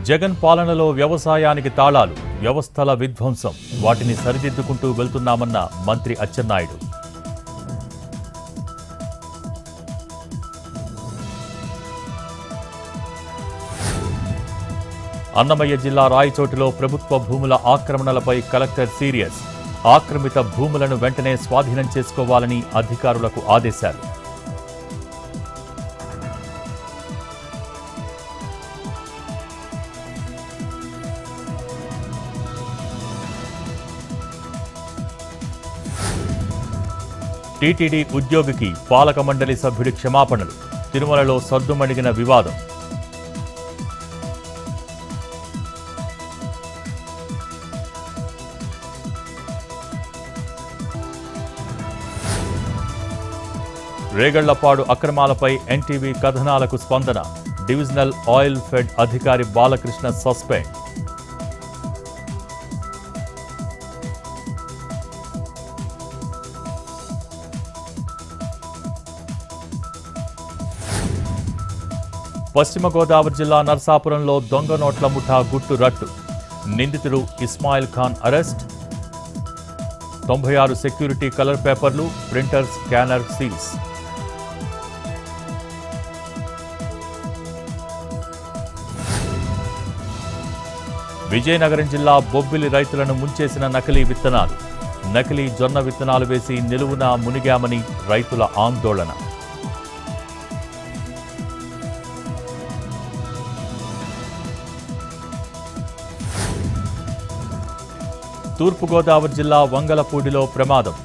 జగన్ పాలనలో వ్యవసాయానికి తాళాలు, వ్యవస్థల విధ్వంసం, వాటిని సరిదిద్దుకుంటూ వెళ్తున్నామన్న మంత్రి అచ్చెన్నాయుడు. అన్నమయ్య జిల్లా రాయచోటిలో ప్రభుత్వ భూముల ఆక్రమణలపై కలెక్టర్ సీరియస్. ఆక్రమిత భూములను వెంటనే స్వాధీనం చేసుకోవాలని అధికారులకు ఆదేశాలు. టీటీడీ ఉద్యోగికి పాలక మండలి సభ్యుడి క్షమాపణలు. తిరుమలలో సద్దుమణిగిన వివాదం. రేగళ్లపాడు అక్రమాలపై ఎన్టీవీ కథనాలకు స్పందన. డివిజనల్ ఆయిల్ ఫెడ్ అధికారి బాలకృష్ణ సస్పెండ్. పశ్చిమ గోదావరి జిల్లా నర్సాపురంలో దొంగ నోట్ల ముఠా గుట్టు రట్టు. నిందితుడు Ismail Khan arrest. 96 security colour పేపర్లు, ప్రింటర్, స్కానర్ సీజ్. విజయనగరం జిల్లా బొబ్బిలి రైతులను ముంచేసిన నకిలీ విత్తనాలు. నకిలీ జొన్న విత్తనాలు వేసి నిలువున మునిగామని రైతుల ఆందోళన. తూర్పుగోదావరి జిల్లా వంగలపూడిలో ప్రమాదం.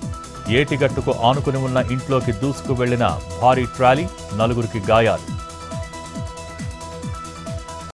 ఏటిగట్టుకు ఆనుకుని ఉన్న ఇంట్లోకి దూసుకు వెళ్లిన భారీ ట్రాలీ, 4 గాయాలు.